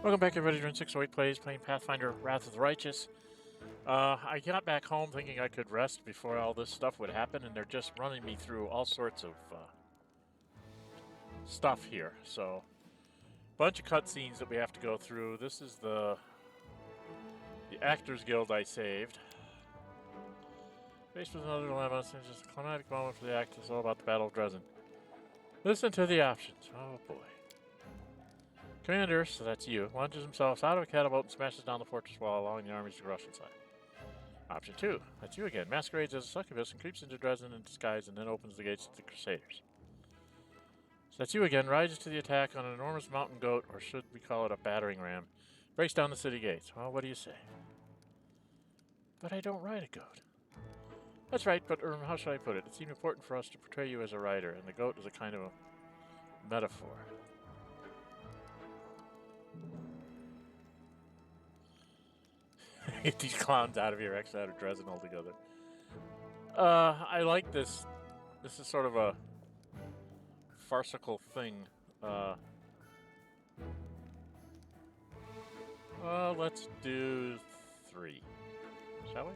Welcome back, everybody. Dren608 plays, playing Pathfinder Wrath of the Righteous. I got back home thinking I could rest before all this stuff would happen, and they're just running me through all sorts of stuff here. So, bunch of cutscenes that we have to go through. This is the Actors Guild I saved. Faced with another dilemma, it's just a climatic moment for the act. It's all about the Battle of Dresden. Listen to the options. Oh boy. Commander, so that's you, launches himself out of a catapult and smashes down the fortress wall, allowing the armies to rush inside. Option 2, that's you again, masquerades as a succubus and creeps into Dresden in disguise and then opens the gates to the Crusaders. So that's you again, rises to the attack on an enormous mountain goat, or should we call it a battering ram, breaks down the city gates. Well, what do you say? But I don't ride a goat. That's right, but how should I put it? It seemed important for us to portray you as a rider, and the goat is a kind of a metaphor. Get these clowns out of here, actually out of Dresden altogether. I like this. This is sort of a farcical thing. Let's do 3. Shall we?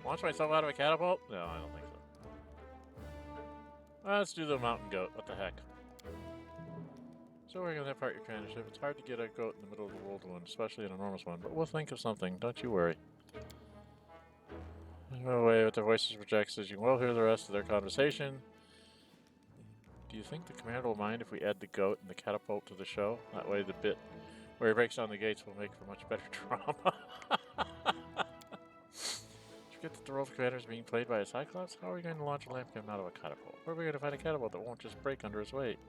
Launch myself out of a catapult? No, I don't think so. Let's do the mountain goat. What the heck? So we're going to part your commandership. It's hard to get a goat in the middle of the world one, especially an enormous one, but we'll think of something. Don't you worry. No way with their voices projects as you can well hear the rest of their conversation. Do you think the commander will mind if we add the goat and the catapult to the show? That way the bit where he breaks down the gates will make for much better drama. Forget that the role of commander is being played by a cyclops? How are we going to launch a lamp gun out of a catapult? Where are we going to find a catapult that won't just break under his weight?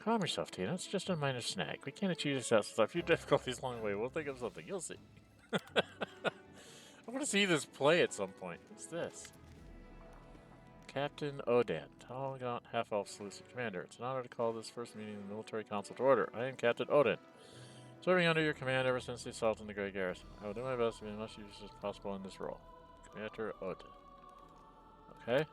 Calm yourself, Tina. It's just a minor snag. We can't achieve this without a few difficulties along the way. We'll think of something. You'll see. I want to see this play at some point. What's this? Captain Odan, tall, gaunt, half-elf Seleucid commander. It's an honor to call this first meeting of the military council to order. I am Captain Odan, serving under your command ever since the assault on the Grey Garrison. I will do my best to be as much use as possible in this role. Commander Odan. Okay.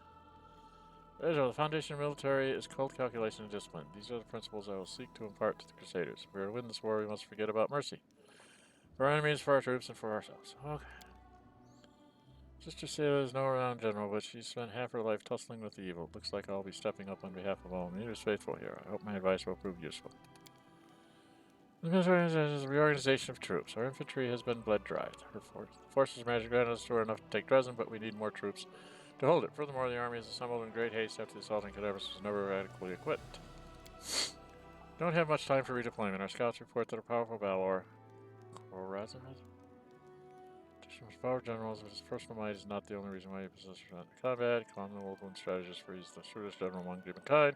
The foundation of military is cold calculation and discipline. These are the principles I will seek to impart to the Crusaders. If we are to win this war, we must forget about mercy. For our enemies, for our troops, and for ourselves. Okay. Sister Selah is no renowned general, but she spent half her life tussling with the evil. Looks like I'll be stepping up on behalf of all leaders faithful here. I hope my advice will prove useful. The military is a reorganization of troops. Our infantry has been bled dry. Her forces managed to grant us to enough to take Dresden, but we need more troops to hold it. Furthermore, the army is assembled in great haste after the assault on Cadaverous was never adequately equipped. Don't have much time for redeployment. Our scouts report that a powerful Valor, most power generals, but his personal might is not the only reason why he possesses combat. Common old one strategist, for he's the shrewdest general among humankind.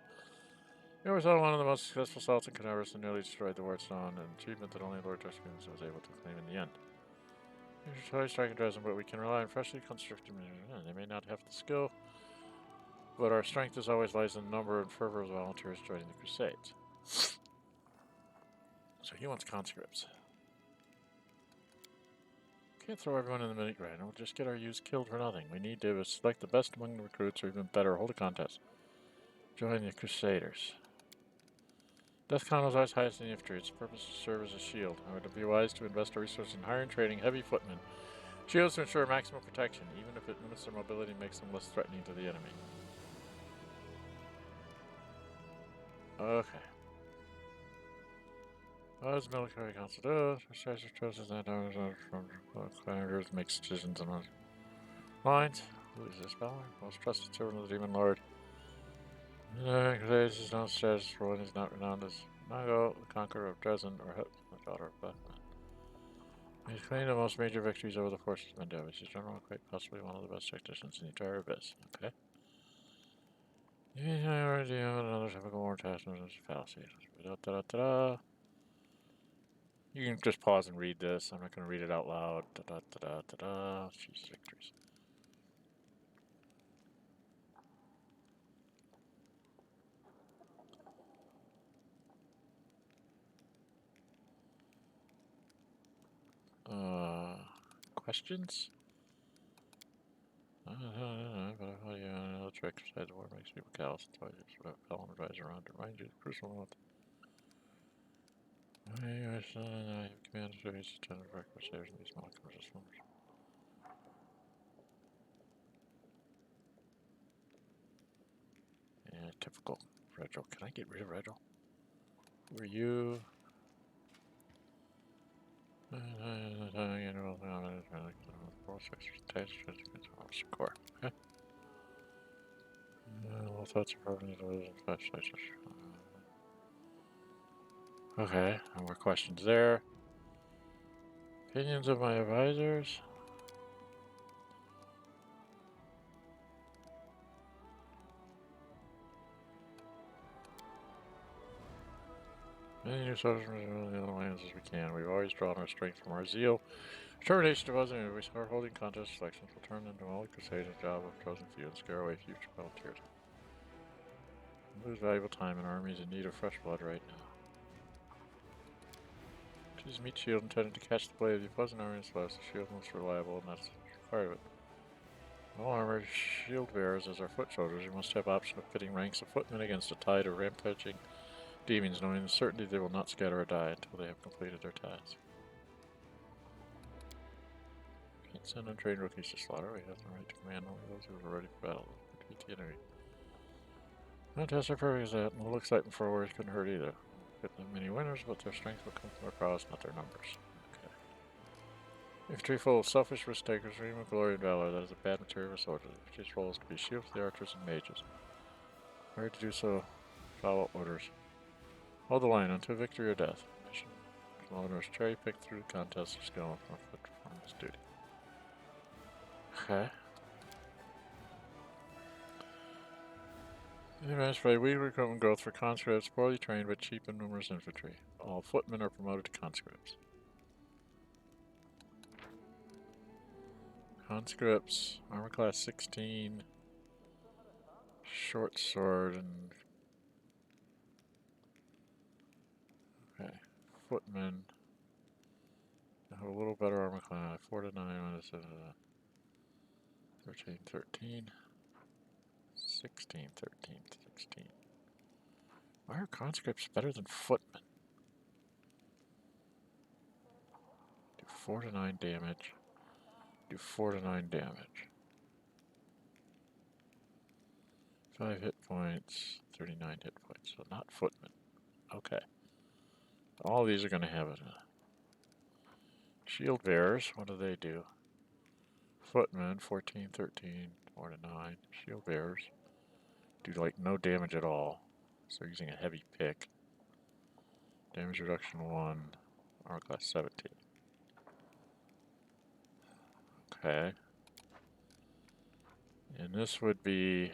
He oversaw one of the most successful assaults in Cadaverous and nearly destroyed the Ward Stone, an achievement that only Lord Tuscans was able to claim in the end. We should totally strike Dresden, but we can rely on freshly constructed men. They may not have the skill, but our strength as always lies in the number and fervor of volunteers joining the Crusades. So he wants conscripts. Can't throw everyone in the meat grinder. We'll just get our youths killed for nothing. We need to select the best among the recruits, or even better, hold a contest. Join the Crusaders. Death count is always highest in the infantry. Its purpose is to serve as a shield. It would be wise to invest our resources in hiring and training heavy footmen. Shields to ensure maximum protection, even if it limits their mobility and makes them less threatening to the enemy. Okay. As military council does, Precisely chooses that from commanders makes decisions on lines. Who is this Valor? Most trusted servant of the Demon Lord. Crusades is known strategist for one is not renowned as Mago, the conqueror of Dresden, or the daughter of Bethlehem. He's claimed the most major victories over the forces of Mendevich. He's general quite possibly one of the best tacticians in the entire abyss. Okay. Another typical war task is fallacy. You can just pause and read this. I'm not going to read it out loud. Choose victories. Questions? But the trick inside the war makes people callous. That's why I just repel and advise around to remind you the crucial moment. I have command to raise the general breakfast stairs and these small commercial swimmers. Yeah, typical Redro. Can I get rid of Redro? Who are you? Score. Okay. All thoughts are permanent flashlights. Okay, no more questions there. Opinions of my advisors. Many new soldiers from the other lands as we can. We've always drawn our strength from our zeal. Determination of us, and if we start holding contest selections, we'll turn into all crusade a job of chosen few and scare away future volunteers. We lose valuable time and armies in need of fresh blood right now. Choose meat shield intended to catch the blade of the opposing army and slash the shield most reliable, and that's required of it. All armored shield bearers as our foot soldiers, you must have option of pitting ranks of footmen against a tide of rampaging demons, knowing with certainty they will not scatter or die until they have completed their task. Can't send untrained rookies to slaughter. We have the right to command only those who are ready for battle. Defeat the enemy. Contests are perfect as that, and a little excitement for warriors couldn't hurt either. Get them many winners, but their strength will come from their prowess, not their numbers. Okay. Infantry full of selfish risk takers, dream of glory and valor. That is a bad material for soldiers. Infantry's role is to be shield for the archers and mages. Ready to do so, follow orders. Hold the line until victory or death. Mission. Commanders cherry pick through the contest of skill and fit to perform his duty. Okay. The advantage for weak recruitment growth for conscripts, poorly trained but cheap and numerous infantry. All footmen are promoted to conscripts. Conscripts, armor class 16, short sword, and okay, footmen have a little better armor class. 4 to 9 minus 13, 13, 16, 13, 16. Why are conscripts better than footmen? Do 4 to 9 damage. Do 4 to 9 damage. 5 hit points, 39 hit points. So not footmen. Okay. All these are going to have it. Shield bearers, what do they do? Footmen, 14, 13, 4 to 9. Shield bearers do like no damage at all. So using a heavy pick. Damage reduction 1, armor class 17. Okay. And this would be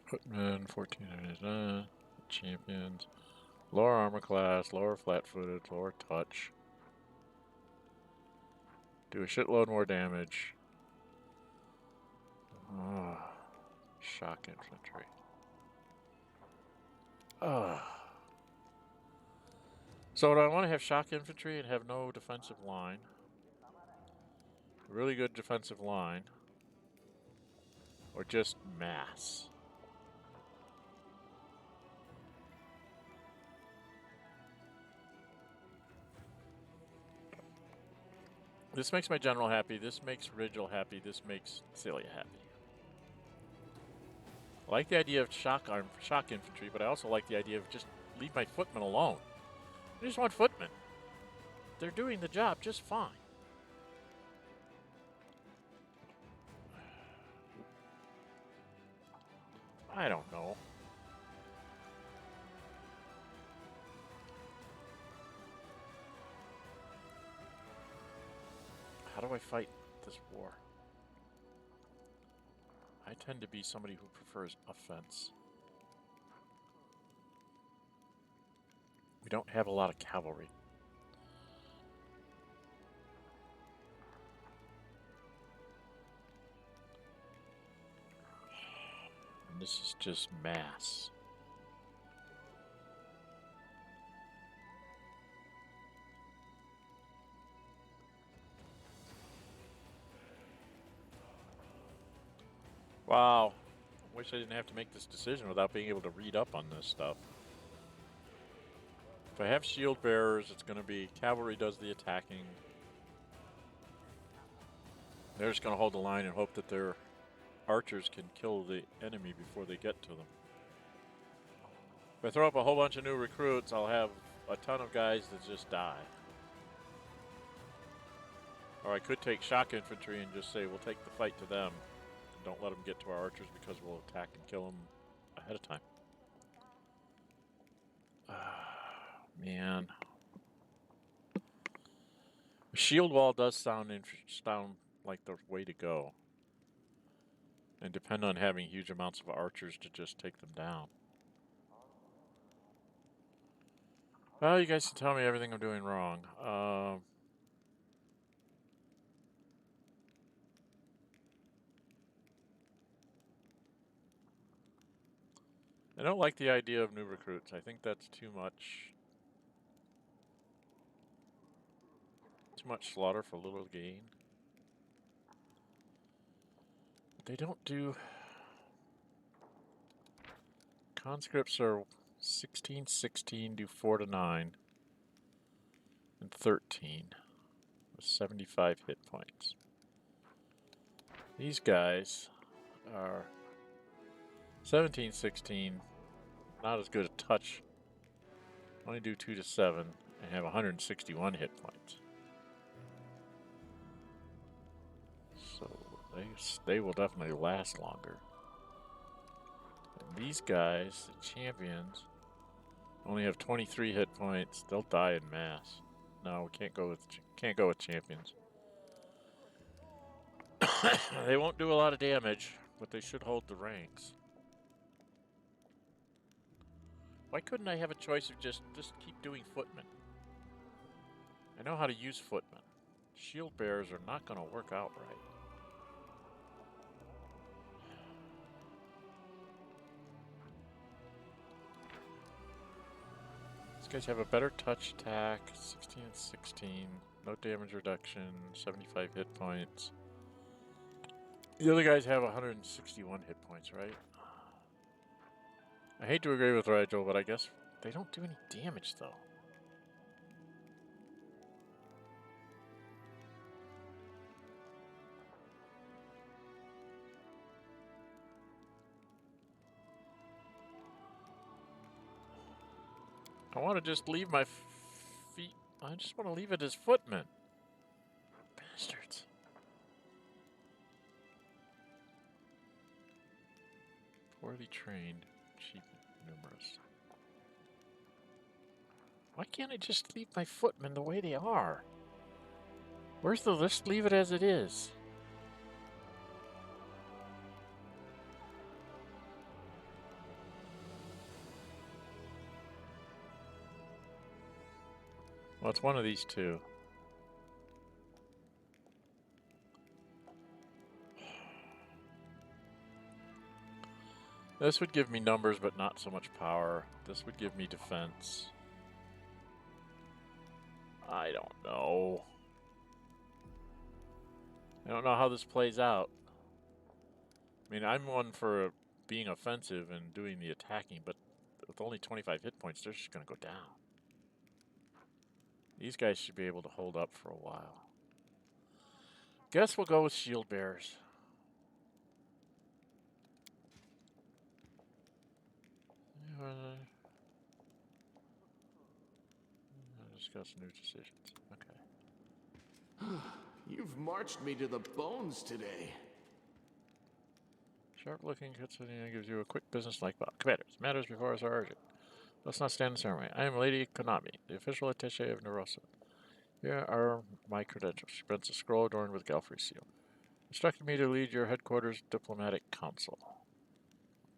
footmen, 14, champions. Lower armor class, lower flat-footed, lower touch. Do a shitload more damage. Oh, shock infantry. Oh. So do I want to have shock infantry and have no defensive line? Really good defensive line. Or just mass? This makes my general happy. This makes Rigel happy. This makes Celia happy. I like the idea of shock infantry, but I also like the idea of just leave my footmen alone. I just want footmen. They're doing the job just fine. I don't know. How do I fight this war? I tend to be somebody who prefers offense. We don't have a lot of cavalry. And this is just mass. Wow. Wish I didn't have to make this decision without being able to read up on this stuff. If I have shield bearers, it's going to be cavalry does the attacking. They're just going to hold the line and hope that their archers can kill the enemy before they get to them. If I throw up a whole bunch of new recruits, I'll have a ton of guys that just die. Or I could take shock infantry and just say we'll take the fight to them and don't let them get to our archers because we'll attack and kill them ahead of time. Man. The shield wall does sound like the way to go. And depend on having huge amounts of archers to just take them down. Well, you guys can tell me everything I'm doing wrong. I don't like the idea of new recruits. I think that's too much slaughter for little gain. They don't do... Conscripts are 16, 16, do 4 to 9. And 13. With 75 hit points. These guys are 17, 16. Not as good a touch. Only do 2 to 7 and have 161 hit points. So they will definitely last longer. And these guys, the champions, only have 23 hit points. They'll die in mass. No, we can't go with champions. They won't do a lot of damage, but they should hold the ranks. Why couldn't I have a choice of just keep doing footmen? I know how to use footmen. Shield bearers are not going to work out right. These guys have a better touch attack, 16 and 16, no damage reduction, 75 hit points. The other guys have 161 hit points, right? I hate to agree with Rigel, but I guess they don't do any damage, though. I want to just leave my feet. I just want to leave it as footmen. Bastards. Poorly trained, cheap, numerous. Why can't I just leave my footmen the way they are? Where's the list? Leave it as it is. Well, it's one of these two. This would give me numbers, but not so much power. This would give me defense. I don't know. I don't know how this plays out. I mean, I'm one for being offensive and doing the attacking, but with only 25 hit points, they're just going to go down. These guys should be able to hold up for a while. Guess we'll go with shield bearers. Discuss new decisions. Okay. You've marched me to the bones today. Sharp-looking cutscene gives you a quick business-like bow. Commanders, matters before us are urgent. Let's not stand in ceremony. I am Lady Konami, the official attaché of Narosa. Here are my credentials. She prints a scroll adorned with Galfrey seal. Instructed me to lead your headquarters diplomatic council.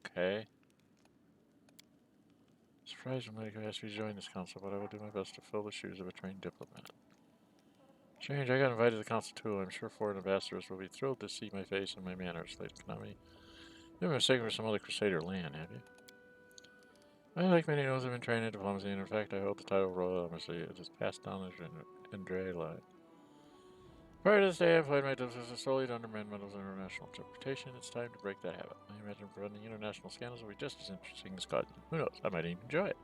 Okay. Surprised when Lady asked me to join this council, but I will do my best to fill the shoes of a trained diplomat. Strange, I got invited to the council too. I'm sure foreign ambassadors will be thrilled to see my face and my manners, Lady Konami. You've been mistaken for some other Crusader land, have you? I, like many others, have been trained in diplomacy, and in fact, I hold the title of Royal Embassy. It is passed down the Indre line. Prior to this day, I employed my diplomacy solely to undermine metals of international interpretation. It's time to break that habit. I imagine preventing international scandals will be just as interesting as causing them. Who knows? I might even enjoy it.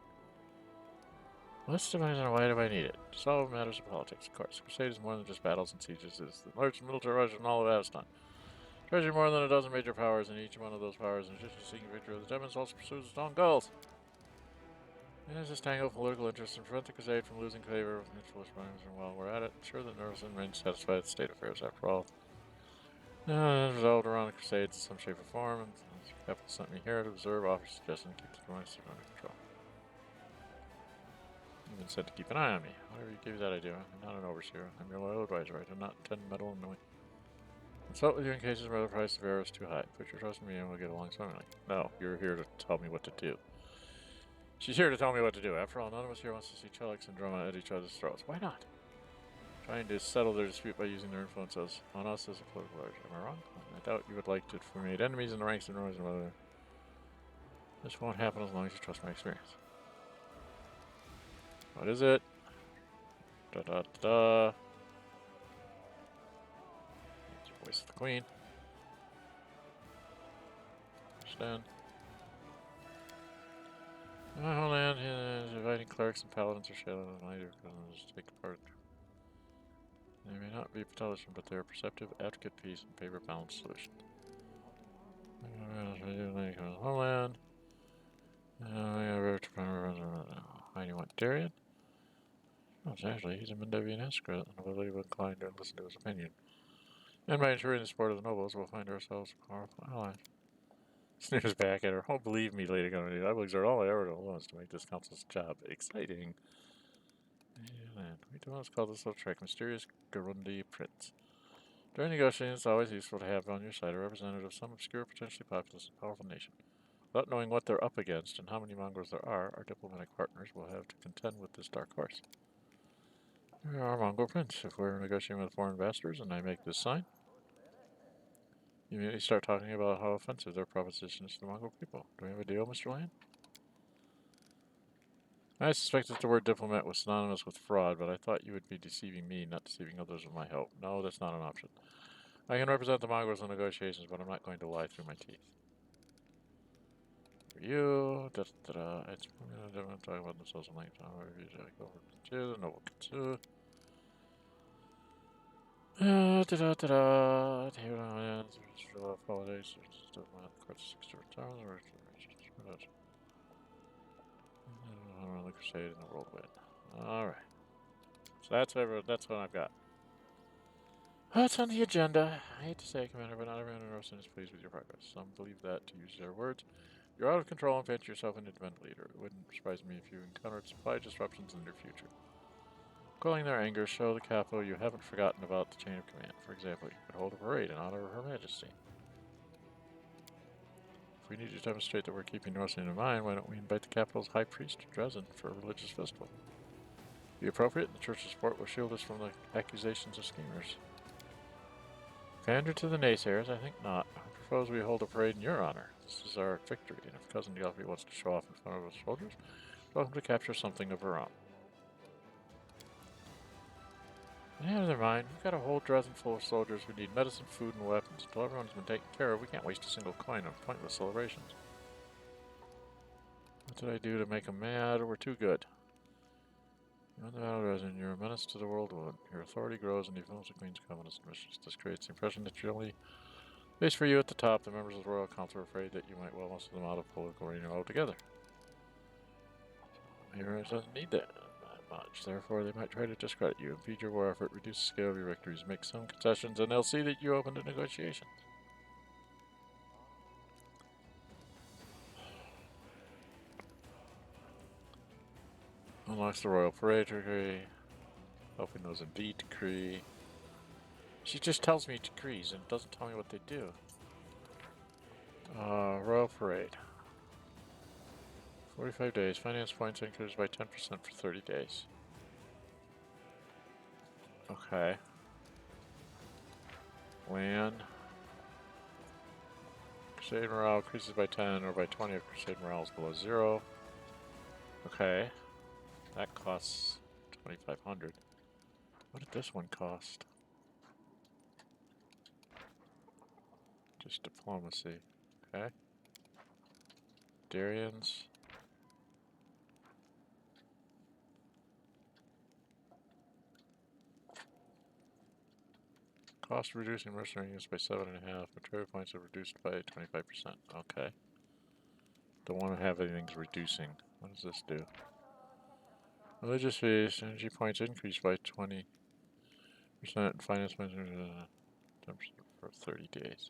What's the reason? Why do I need it? To solve matters of politics, of course. Crusade is more than just battles and sieges. It's the largest military rush in all of Avestan. Treasure more than a dozen major powers, and each one of those powers, in addition to seeking victory of the demons, also pursues its own goals. There's this tangle of political interests and prevent the Crusade from losing favor with mutual runners, and while we're at it, ensure that Nervson remains satisfied with the state of affairs after all. Resolved around the Crusades in some shape or form, and the capital sent me here to observe, offer suggestions, and keep the demonics under control. You've been sent to keep an eye on me. Whatever you gave you that idea, I'm not an overseer. I'm your loyal advisor. I do not intend to meddle in knowing. Consult with you in cases where the price of error is too high. Put your trust in me and we'll get along swimmingly. No, you're here to tell me what to do. She's here to tell me what to do. After all, none of us here wants to see Chellix and Droma at each other's throats. Why not? Trying to settle their dispute by using their influence on us as a political large. Am I wrong? I doubt you would like to formate enemies in the ranks and rows and whether this won't happen as long as you trust my experience. What is it? Da da da. It's the voice of the Queen. Understand. My homeland is inviting clerics and paladins or shadows and later prisoners to take part. They may not be intelligent, but they are perceptive, advocate peace, and favor balanced solutions. Homeland. Why do you want Darian? Oh, actually, he's a Mendevian escort, and I believe we're inclined to listen to his opinion. And by ensuring the support of the nobles, we'll find ourselves a powerful ally. Sneers back at her. Oh, believe me, Lady Gunnery, I will exert all my influence to make this council's job exciting. We do not call this little trick Mysterious Garundi Prince. During negotiations, it's always useful to have on your side a representative of some obscure, potentially populous, and powerful nation. Without knowing what they're up against and how many mongrels there are, our diplomatic partners will have to contend with this dark horse. There are Mongol Prince. If we're negotiating with foreign ambassadors and I make this sign, you immediately start talking about how offensive their proposition is to the Mongol people. Do we have a deal, Mr. Land? I suspect that the word diplomat was synonymous with fraud, but I thought you would be deceiving me, not deceiving others with my help. No, that's not an option. I can represent the Mongols in negotiations, but I'm not going to lie through my teeth. For you, it's I'm going to talk about themselves in length. I'll review over the noble Katsu. Holidays, courts, 6 different towns, or the Crusade and the Whirlwind. Alright. So that's what I've got. What's on the agenda? I hate to say it, Commander, but not everyone in Rosen is pleased with your progress. Some believe that, to use their words, you're out of control and fancy yourself an independent leader. It wouldn't surprise me if you encountered supply disruptions in the near future. Quelling their anger, show the capital you haven't forgotten about the chain of command. For example, you could hold a parade in honor of Her Majesty. If we need to demonstrate that we're keeping Northlane in mind, why don't we invite the capital's high priest to Dresden for a religious festival? Be appropriate, and the church's support will shield us from the accusations of schemers. Pander to the naysayers, I think not. I propose we hold a parade in your honor. This is our victory, and if Cousin Gelfie wants to show off in front of us soldiers, welcome to capture something of her own. Never mind. We've got a whole Dresden full of soldiers who need medicine, food, and weapons. Until everyone's been taken care of, we can't waste a single coin on pointless celebrations. What did I do to make them mad? We're too good. You're on the battle Dresden. You're a menace to the world. Your authority grows and develops the Queen's covenants and missions. This creates the impression that you're only place for you at the top. The members of the Royal Council are afraid that you might well most of them out of political arena altogether. Your doesn't need that much. Therefore, they might try to discredit you, impede your war effort, reduce the scale of your victories, make some concessions, and they'll see that you open to negotiations. Unlocks the Royal Parade decree. Hoping those indeed decree. She just tells me decrees and doesn't tell me what they do. Royal Parade. 45 days. Finance points increased by 10% for 30 days. Okay. Land. Crusade morale increases by 10 or by 20 if Crusade morale is below 0. Okay. That costs 2,500. What did this one cost? Just diplomacy. Okay. Darian's. Cost of reducing mercenary units by 7.5. Material points are reduced by 25%. Okay. Don't want to have anything's reducing. What does this do? Religious fees, energy points increase by 20%. Finance points 10% for 30 days.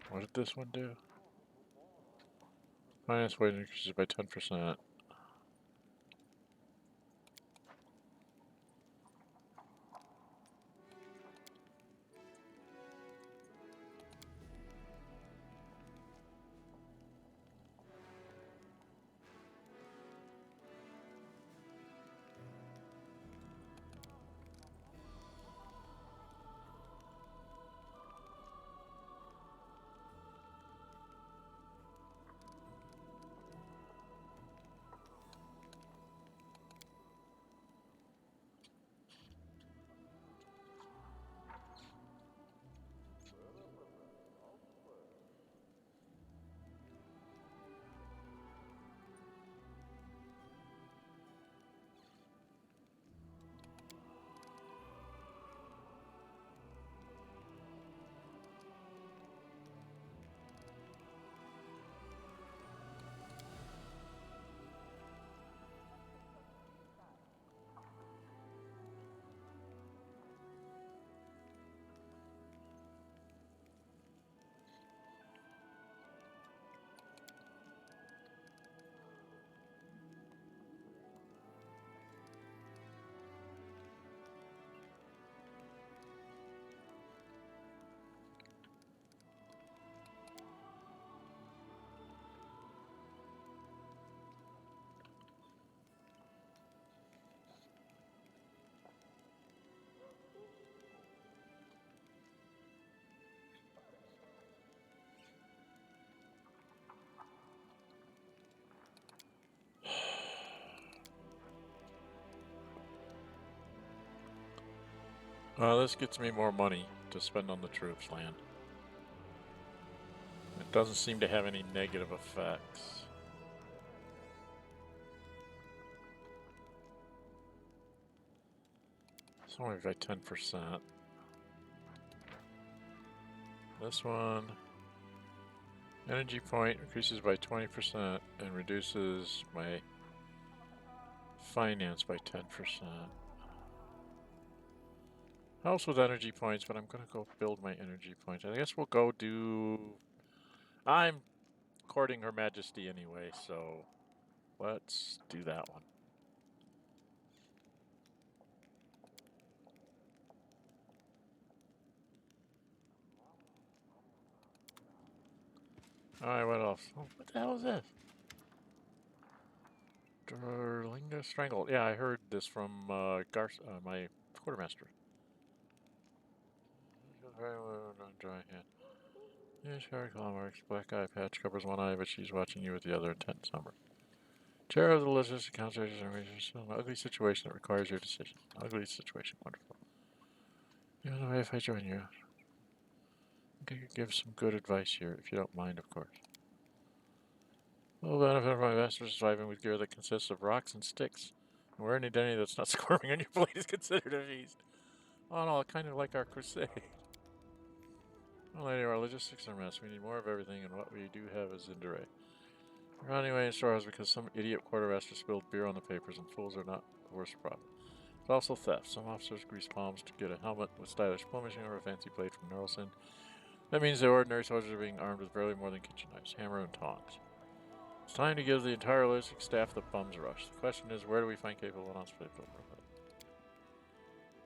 What did this one do? Finance weight increases by 10%. This gets me more money to spend on the troops land. It doesn't seem to have any negative effects. It's only by 10%. This one, energy point increases by 20% and reduces my finance by 10%. Helps with energy points, but I'm gonna go build my energy points. I guess we'll go do... I'm courting Her Majesty anyway, so let's do that one. Alright, what else? Oh, what the hell is this? Derlinga Strangled. Yeah, I heard this from my quartermaster. Very well on dry hand. Yeah, sure, claw marks. Black eye patch covers one eye, but she's watching you with the other intense number. Chair of the Logistics Council is an ugly situation that requires your decision. Ugly situation, wonderful. You know the way if I join you. I could give some good advice here, if you don't mind, of course. Well, benefit of my master's surviving with gear that consists of rocks and sticks. And wearing any that's not squirming on your blade is considered a feast. Oh no, kind of like our crusade. Well, anyway, our logistics are a mess. We need more of everything, and what we do have is Indire. We're running away in storehouse because some idiot quartermaster spilled beer on the papers, and fools are not the worst problem. It's also theft. Some officers grease palms to get a helmet with stylish plumaging or a fancy blade from Nerlson. That means the ordinary soldiers are being armed with barely more than kitchen knives, hammer, and tongs. It's time to give the entire logistics staff the bum's rush. The question is, where do we find capable and unsplit people?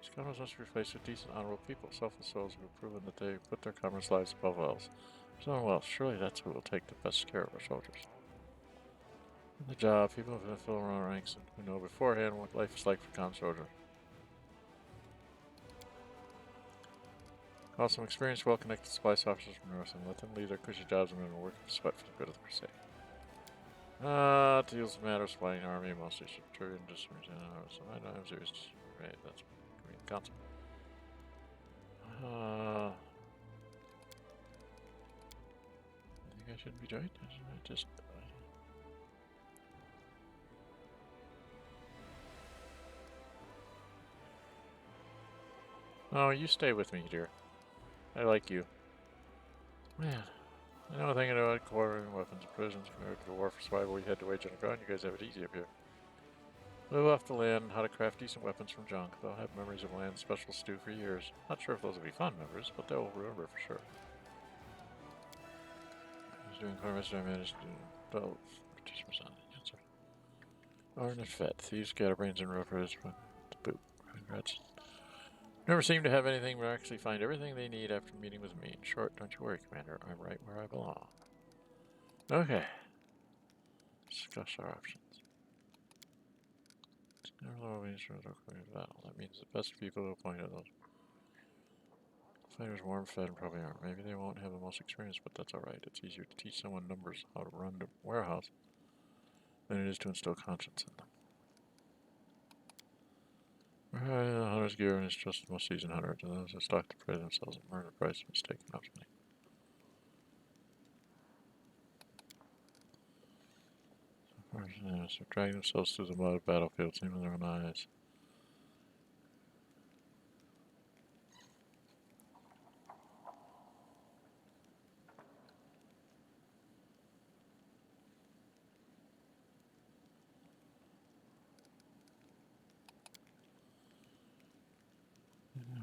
These commoners must be replaced with decent, honorable people, selfless souls who have proven that they put their commoners' lives above all else. So, well, surely that's who will take the best care of our soldiers. In the job, people have fill around ranks and who know beforehand what life is like for common soldiers. Call some experienced, well-connected splice officers from North and let them leave their cushy jobs and work with sweat for the good of the crusade. Deals with matters flying army, mostly Subterranean districts, so I know I'm serious. Right, that's Green Council. I think I should be joined. Oh, you stay with me, dear. I like you. Man, I know thinking about acquiring weapons and prisons compared to the war for survival we had to wage on the ground. You guys have it easy up here. Live off the land and how to craft decent weapons from junk. They'll have memories of land special stew for years. Not sure if those will be fun memories, but they'll remember for sure. He's doing harvest. I managed to develop participants on the answer. Arnett Fett. Thieves, scatterbrains, and roofers. To boot. Congrats. Never seem to have anything, but actually find everything they need after meeting with me. In short, don't you worry, Commander. I'm right where I belong. Okay. Discuss our options. That means the best people to appoint are those. Fighters warm fed and probably aren't. Maybe they won't have the most experience, but that's alright. It's easier to teach someone numbers how to run the warehouse than it is to instill conscience in them. The hunter's gear and is just the most seasoned hunter. To those that stock to prey themselves at murder price mistaken opportunity. So dragging themselves through the mud of battlefield, seeing with their own eyes.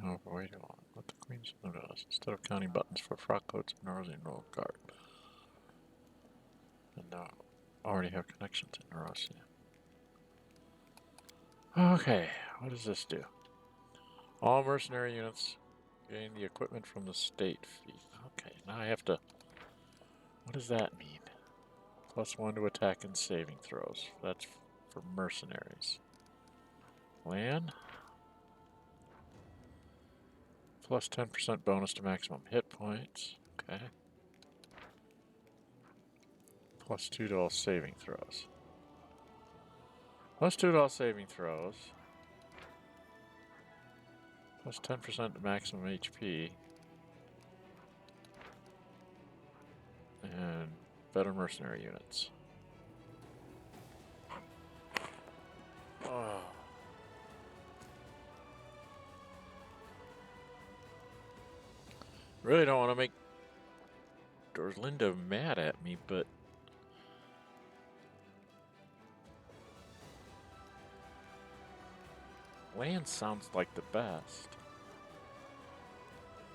Oh, wait a long. Let the queen send them to us instead of counting buttons for frock coats and Norosian roll guard. And now already have connections in Norosian. Okay, what does this do? All mercenary units gain the equipment from the state fee. Okay, now I have to. What does that mean? +1 to attack and saving throws. That's for mercenaries. Land? Plus 10% bonus to maximum hit points. Okay. +2 to all saving throws. +2 to all saving throws. Plus 10% to maximum HP. And better mercenary units. Oh. Really don't want to make Dorlinda mad at me, but land sounds like the best.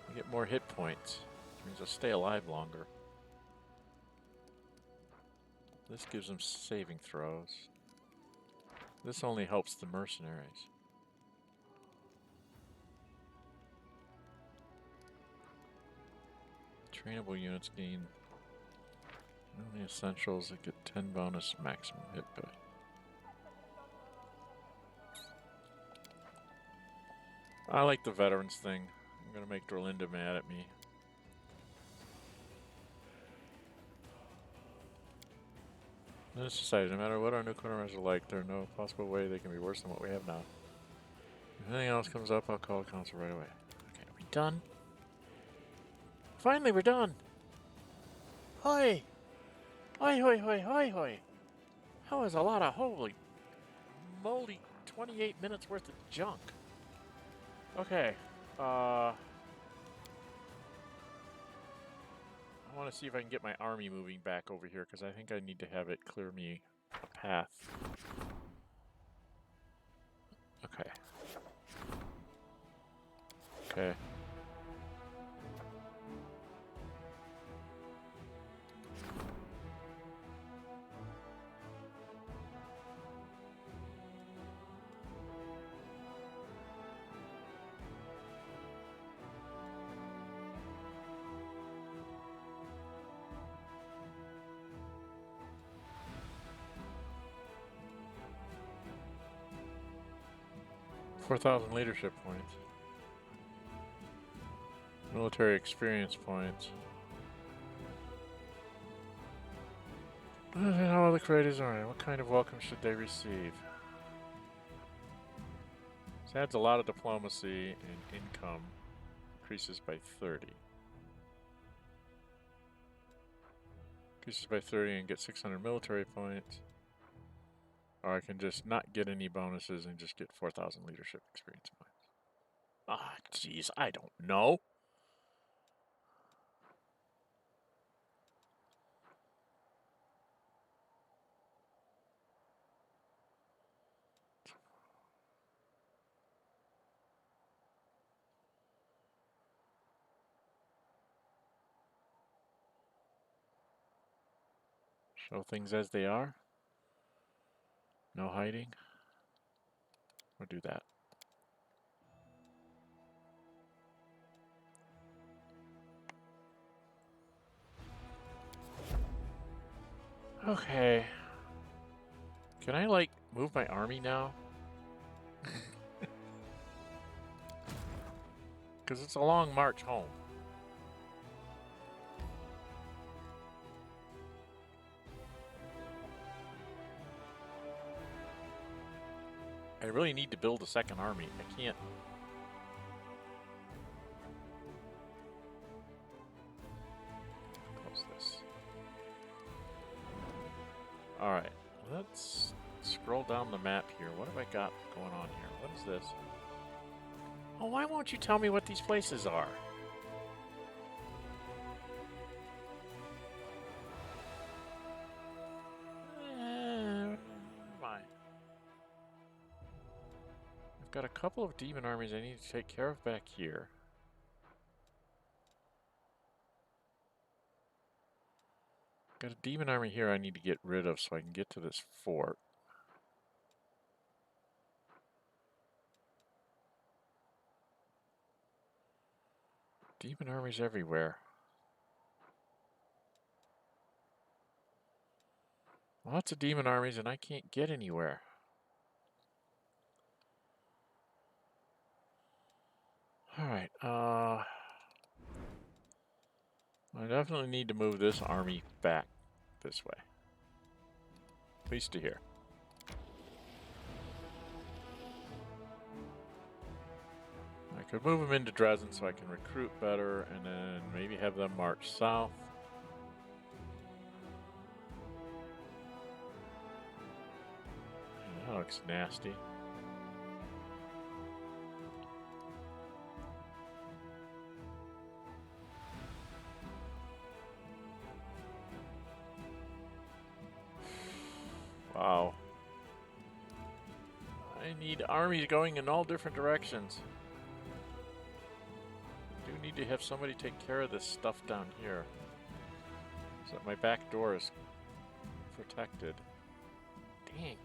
I get more hit points, which means I'll stay alive longer. This gives them saving throws. This only helps the mercenaries. Trainable units gain only essentials that get 10 bonus maximum hit point. I like the veterans thing. I'm gonna make Dorlinda mad at me. Then it's decided, no matter what our new corners are like, there's no possible way they can be worse than what we have now. If anything else comes up, I'll call the council right away. Okay, are we done? Finally, we're done! Hoi! Hoi, hoi, hoi, hoi, hoi! That was a lot of holy moly 28 minutes worth of junk. Okay, I want to see if I can get my army moving back over here, because I think I need to have it clear me a path. Okay. Okay. $4,000 leadership points. Military experience points. How are the creators earning? What kind of welcome should they receive? This adds a lot of diplomacy and income. Increases by 30. Increases by 30 and get 600 military points. Or I can just not get any bonuses and just get 4,000 leadership experience points. Ah, jeez, I don't know. Show things as they are. No hiding. We'll do that. Okay. Can I, like, move my army now? Because it's a long march home. I really need to build a second army. I can't. Close this. Alright, let's scroll down the map here. What have I got going on here? What is this? Oh, why won't you tell me what these places are? Fine. I've got a couple of demon armies I need to take care of back here. Got a demon army here I need to get rid of so I can get to this fort. Demon armies everywhere. Lots of demon armies and I can't get anywhere. Alright, I definitely need to move this army back this way. At least to here. I could move them into Dresden so I can recruit better and then maybe have them march south. That looks nasty. Wow. I need armies going in all different directions. I do need to have somebody take care of this stuff down here, so that my back door is protected. Dang.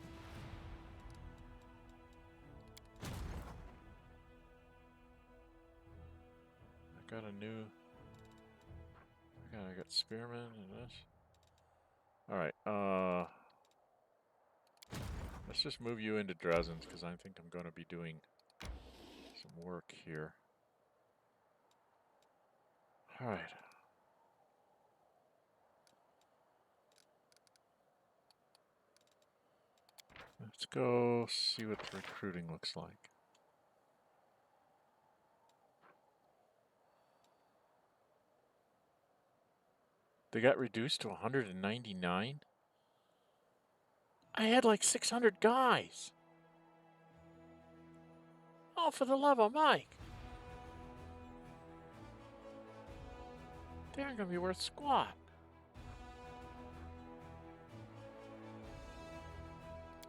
I got a new... I got spearmen and this. Alright, let's just move you into Dresden, because I think I'm going to be doing some work here. Alright. Let's go see what the recruiting looks like. They got reduced to 199? I had like 600 guys! Oh, for the love of Mike! They aren't gonna be worth squat.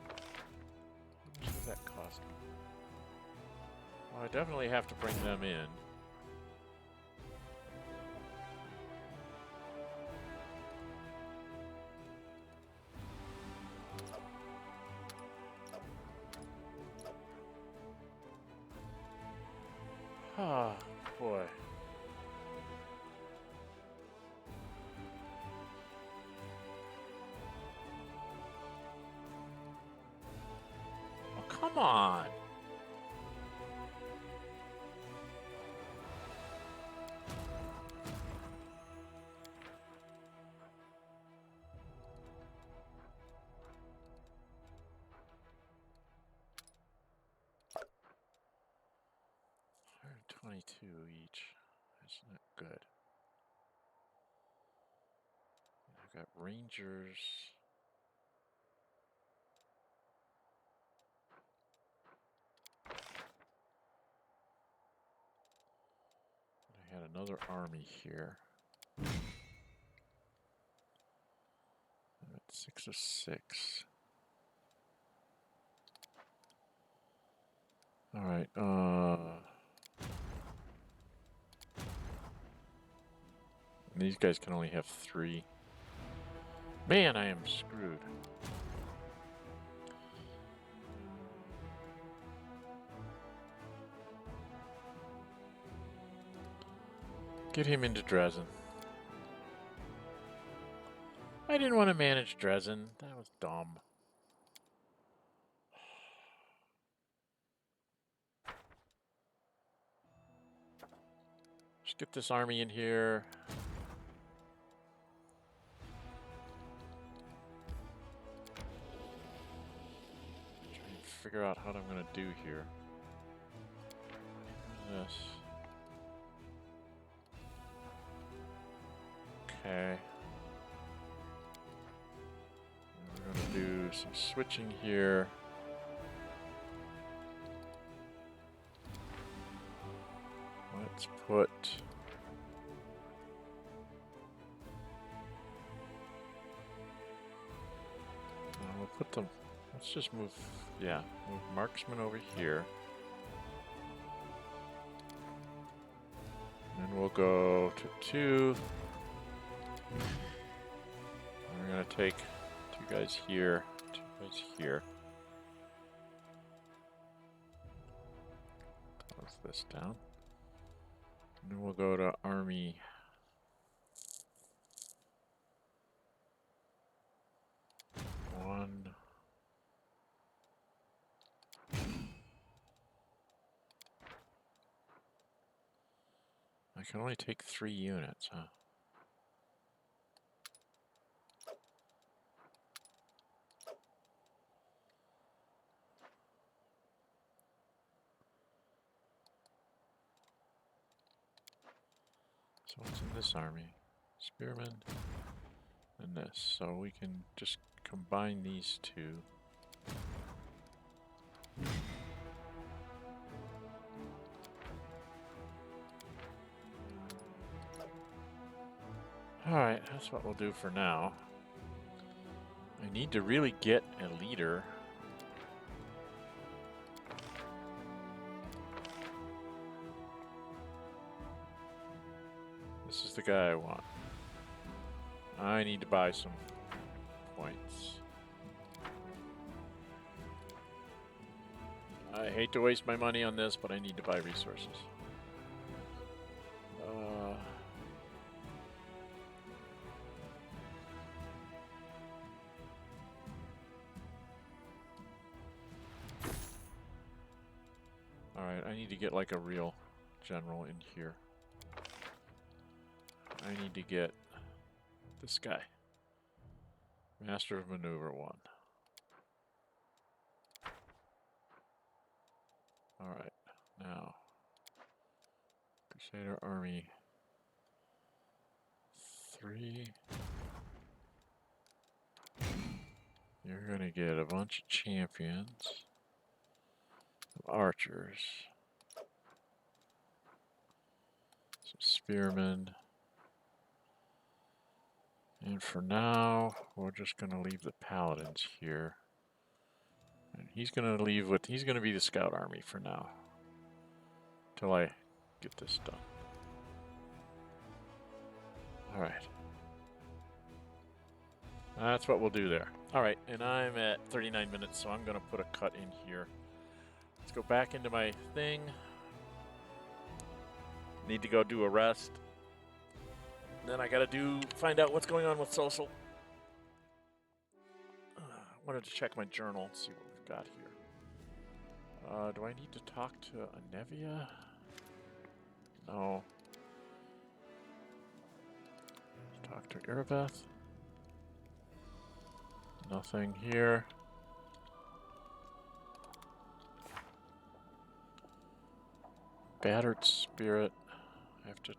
How much does that cost me? Well, I definitely have to bring them in. Ah, boy. Oh, come on! $122 each. That's not good. I've got Rangers. We had another army here. I'm at 6 of 6. Alright, these guys can only have 3. Man, I am screwed. Get him into Dresden. I didn't want to manage Dresden. That was dumb. Just get this army in here. Try and figure out what I'm going to do here. This. Okay. We're going to do some switching here. Let's put... we'll put them... Let's just move... Yeah, move marksman over here. And we'll go to 2. We're going to take 2 guys here, 2 guys here. Close this down. And then we'll go to army. One. I can only take 3 units, huh? So what's in this army? Spearmen and this. So we can just combine these 2. Alright, that's what we'll do for now. I need to really get a leader. This is the guy I want. I need to buy some points. I hate to waste my money on this, but I need to buy resources. Alright, I need to get like a real general in here. I need to get this guy. Master of Maneuver 1. Alright, now. Crusader Army 3. You're gonna get a bunch of champions. Some archers. Some spearmen. And for now, we're just gonna leave the paladins here. And he's gonna leave with, he's gonna be the scout army for now. Till I get this done. Alright. That's what we'll do there. Alright, and I'm at 39 minutes, so I'm gonna put a cut in here. Let's go back into my thing. Need to go do a rest. Then I gotta find out what's going on with social. Wanted to check my journal and see what we've got here. Do I need to talk to Anevia? No. Talk to Irabeth. Nothing here. Battered spirit. I have to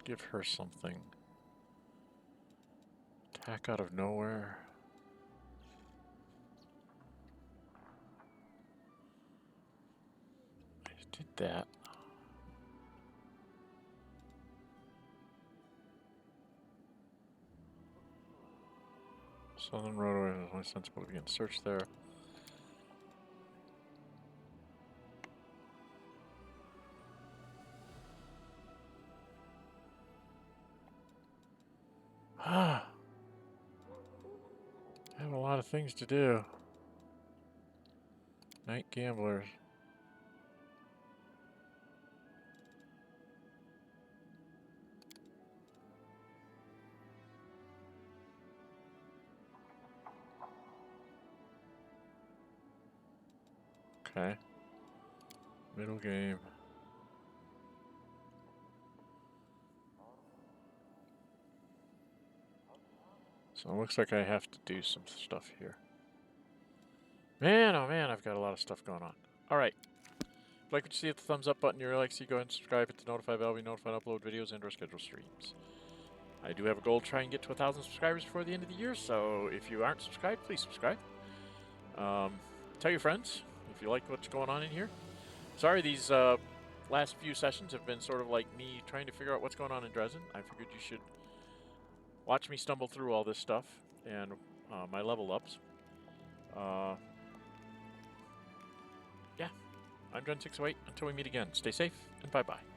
give her something. Attack out of nowhere. I did that. Southern roadway is only sensible to begin search there. I have a lot of things to do. Night gamblers. Okay. Middle game. So it looks like I have to do some stuff here. Man, oh man, I've got a lot of stuff going on. Alright. If you like what you see, hit the thumbs up button. If you really like to see, go ahead and subscribe, hit the notify bell, be notified, upload videos, and or schedule streams. I do have a goal to try and get to 1,000 subscribers before the end of the year, so if you aren't subscribed, please subscribe. Tell your friends if you like what's going on in here. Sorry, these last few sessions have been sort of like me trying to figure out what's going on in Dresden. I figured you should watch me stumble through all this stuff and my level ups. Yeah, I'm Dren608. Until we meet again, stay safe and bye-bye.